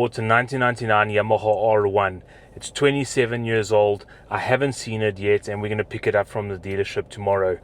bought a 1999 Yamaha R1. It's 27 years old. I haven't seen it yet, and we're going to pick it up from the dealership tomorrow.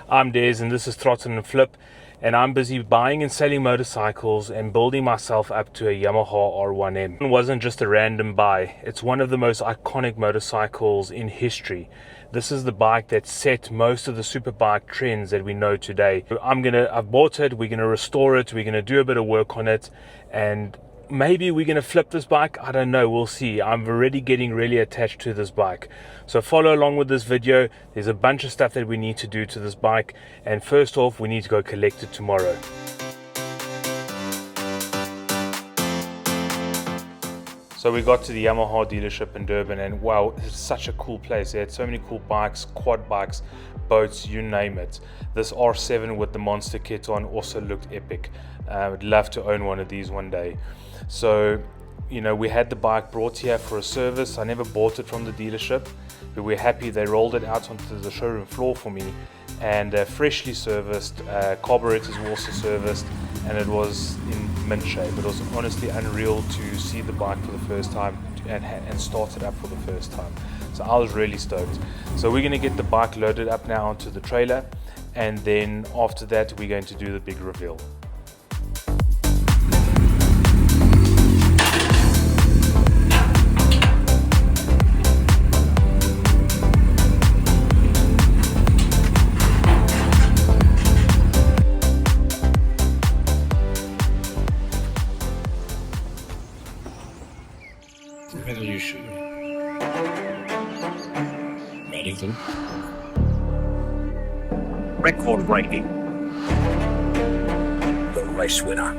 I'm Des, and this is Throttle Flip, and I'm busy buying and selling motorcycles and building myself up to a Yamaha R1M. It wasn't just a random buy. It's one of the most iconic motorcycles in history. This is the bike that set most of the superbike trends that we know today. I've bought it, we're gonna restore it, we're gonna do a bit of work on it, and maybe we're gonna flip this bike. I don't know, we'll see. I'm already getting really attached to this bike. So follow along with this video. There's a bunch of stuff that we need to do to this bike, and first off, we need to go collect it tomorrow. So we got to the Yamaha dealership in Durban, and wow, it's such a cool place. They had so many cool bikes, quad bikes, boats, you name it. This R7 with the monster kit on also looked epic. I'd love to own one of these one day. So, you know, we had the bike brought here for a service. I never bought it from the dealership, but we're happy they rolled it out onto the showroom floor for me, and freshly serviced. Carburetors were also serviced, and it was in mint shape. It was honestly unreal to see the bike for the first time and start it up for the first time. So I was really stoked. So we're going to get the bike loaded up now onto the trailer, and then after that we're going to do the big reveal. Revolution. Ready? Record breaking. The race winner.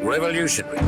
Revolutionary.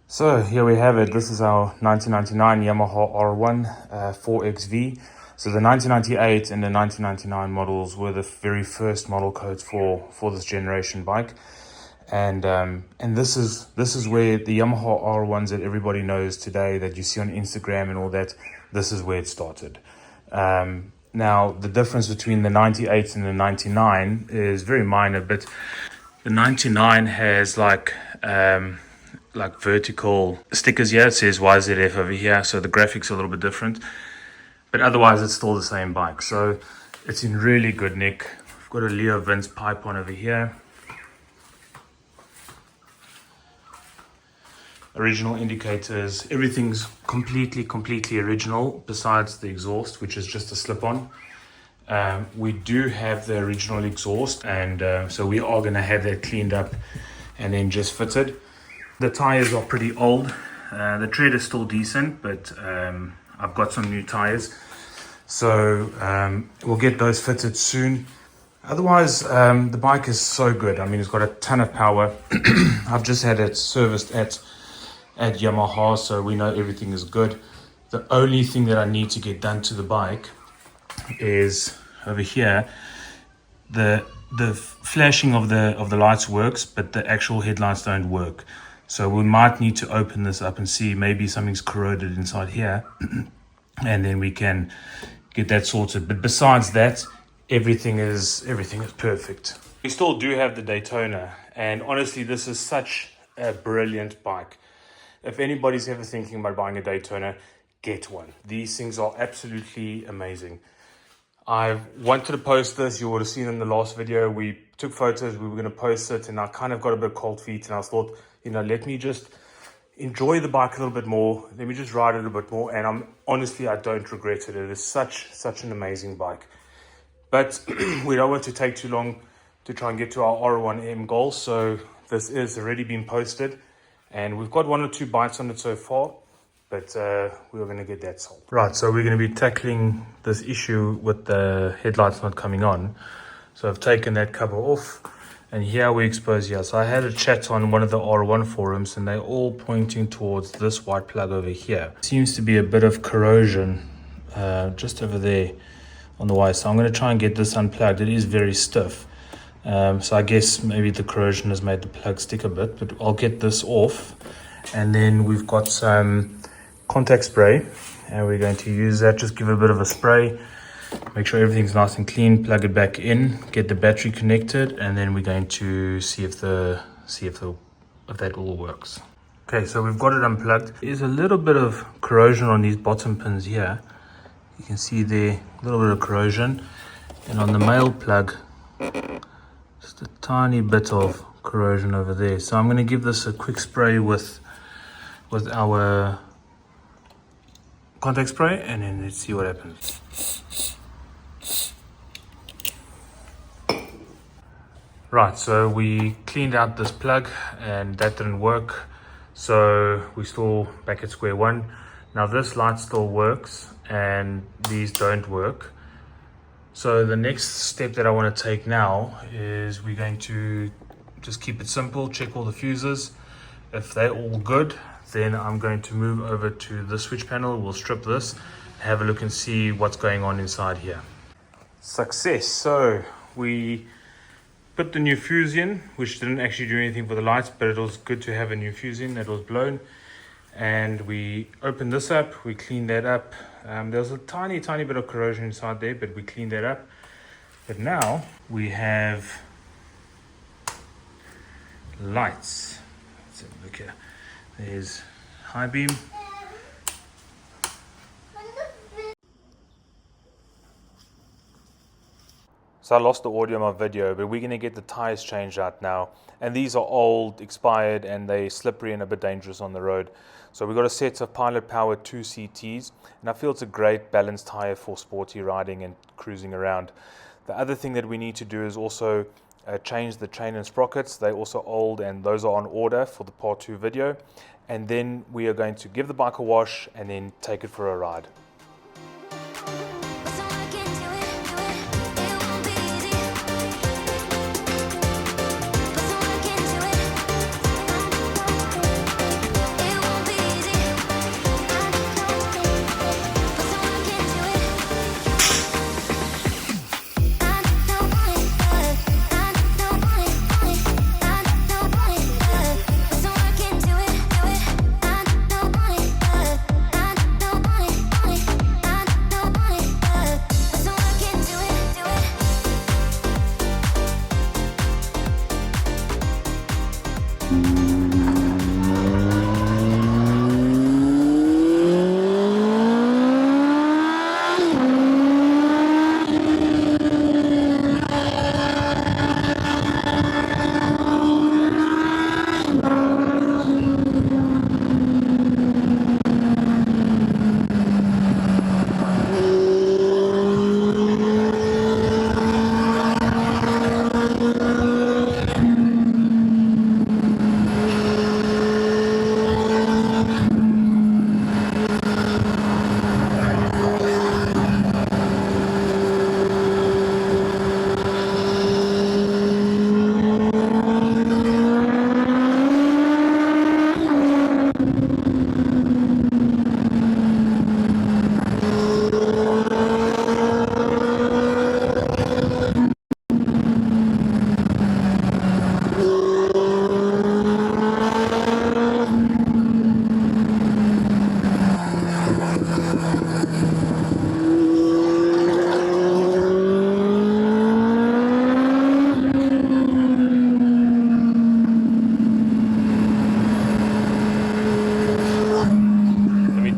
So here we have it. This is our 1999 Yamaha R1 4XV. So the 1998 and the 1999 models were the very first model codes for this generation bike, and this is where the Yamaha R1s that everybody knows today, that you see on Instagram and all that, this is where it started. Now the difference between the 98 and the 99 is very minor, but the 99 has like vertical stickers here. It says YZF over here, so the graphics are a little bit different, but otherwise it's still the same bike. So it's in really good nick. I've got a Leo Vince pipe on over here, original indicators, everything's completely original besides the exhaust, which is just a slip-on. We do have the original exhaust, and so we are going to have that cleaned up and then just fitted. The tires are pretty old. The tread is still decent, but I've got some new tires, so we'll get those fitted soon. Otherwise, the bike is so good. I mean, it's got a ton of power. I've just had it serviced at Yamaha, so we know everything is good. The only thing that I need to get done to the bike is over here. The flashing of the lights works, but the actual headlights don't work. So we might need to open this up and see maybe something's corroded inside here, and then we can get that sorted. But besides that, everything is perfect. We still do have the Daytona, and honestly, this is such a brilliant bike. If anybody's ever thinking about buying a Daytona, get one. These things are absolutely amazing. I wanted to post this. You would have seen in the last video, we took photos, we were going to post it, and I kind of got a bit of cold feet, and I thought, you know, let me just enjoy the bike a little bit more. Let me just ride it a bit more, and honestly, I don't regret it. It is such an amazing bike. But we don't want to take too long to try and get to our R1M goal, so this is already been posted, and we've got 1 or 2 bites on it so far, but we're going to get that solved. Right, so we're going to be tackling this issue with the headlights not coming on. So I've taken that cover off, and here we expose here. So I had a chat on one of the R1 forums, and they're all pointing towards this white plug over here. Seems to be a bit of corrosion just over there on the wire. So I'm going to try and get this unplugged. It is very stiff. So I guess maybe the corrosion has made the plug stick a bit, but I'll get this off. And then we've got some contact spray, and we're going to use that. Just give it a bit of a spray, make sure everything's nice and clean, plug it back in, get the battery connected, and then we're going to see if that all works. Okay, so we've got it unplugged. There's a little bit of corrosion on these bottom pins here. You can see there a little bit of corrosion, and on the male plug, just a tiny bit of corrosion over there. So I'm going to give this a quick spray with our contact spray, and then let's see what happens. Right, so we cleaned out this plug and that didn't work, so we're still back at square one. Now this light still works and these don't work. So the next step that I want to take now is we're going to just keep it simple, check all the fuses. If they're all good, then I'm going to move over to the switch panel. We'll strip this, have a look and see what's going on inside here. Success. So we put the new fuse in, which didn't actually do anything for the lights, but it was good to have a new fuse in that was blown. And we opened this up, we cleaned that up. There was a tiny bit of corrosion inside there, but we cleaned that up. But now we have lights. Let's have a look here. There's high beam. So I lost the audio of my video, but we're going to get the tires changed out now. And these are old, expired, and they're slippery and a bit dangerous on the road. So we've got a set of Pilot Power 2 CTs, and I feel it's a great balanced tire for sporty riding and cruising around. The other thing that we need to do is also change the chain and sprockets. They're also old, and those are on order for the part 2 video. And then we are going to give the bike a wash and then take it for a ride.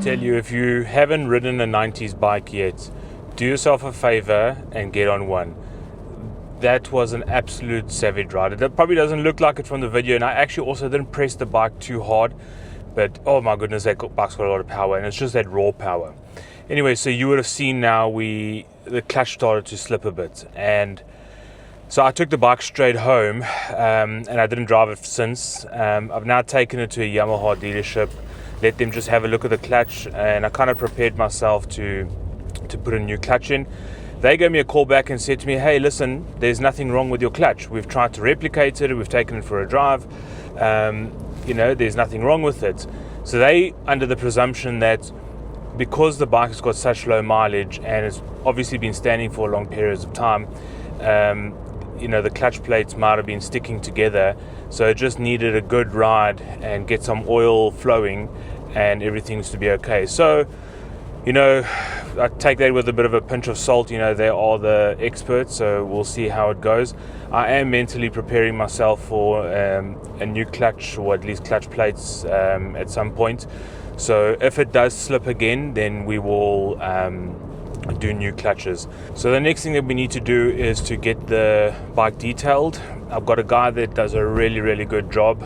tell you, if you haven't ridden a 90s bike yet, do yourself a favor and get on one. That was an absolute savage ride. It probably doesn't look like it from the video, and I actually also didn't press the bike too hard, but oh my goodness, that bike's got a lot of power, and it's just that raw power. Anyway, so you would have seen now the clutch started to slip a bit, and so I took the bike straight home, and I didn't drive it since. I've now taken it to a Yamaha dealership, let them just have a look at the clutch, and I kind of prepared myself to put a new clutch in. They gave me a call back and said to me, hey, listen, there's nothing wrong with your clutch. We've tried to replicate it, we've taken it for a drive, there's nothing wrong with it. So they under the presumption that because the bike has got such low mileage and it's obviously been standing for long periods of time, the clutch plates might have been sticking together, so it just needed a good ride and get some oil flowing and everything's to be okay. So I take that with a bit of a pinch of salt. They are the experts, so we'll see how it goes. I am mentally preparing myself for a new clutch, or at least clutch plates at some point. So if it does slip again, then we will do new clutches. So the next thing that we need to do is to get the bike detailed. I've got a guy that does a really, really good job.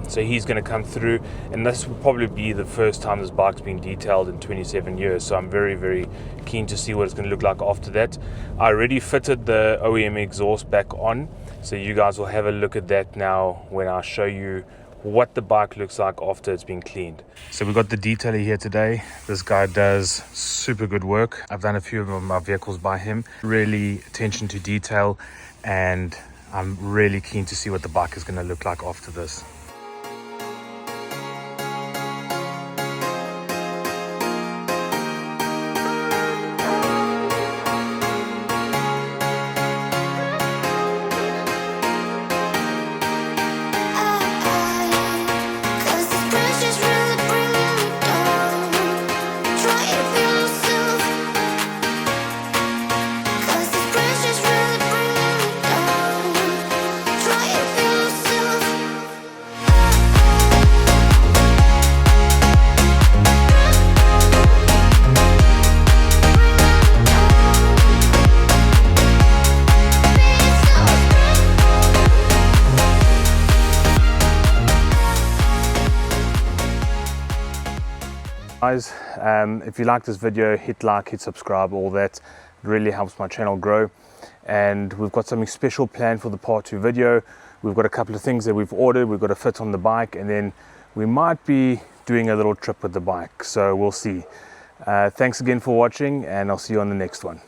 So he's going to come through, and this will probably be the first time this bike's been detailed in 27 years. So I'm very, very keen to see what it's going to look like after that. I already fitted the OEM exhaust back on, so you guys will have a look at that now when I show you what the bike looks like after it's been cleaned. So we've got the detailer here today. This guy does super good work. I've done a few of my vehicles by him. Really attention to detail, and I'm really keen to see what the bike is going to look like after this. Guys, if you like this video, hit like, hit subscribe, all that. It really helps my channel grow. And we've got something special planned for the part 2 video. We've got a couple of things that we've ordered. We've got to fit on the bike, and then we might be doing a little trip with the bike, so we'll see. Thanks again for watching, and I'll see you on the next one.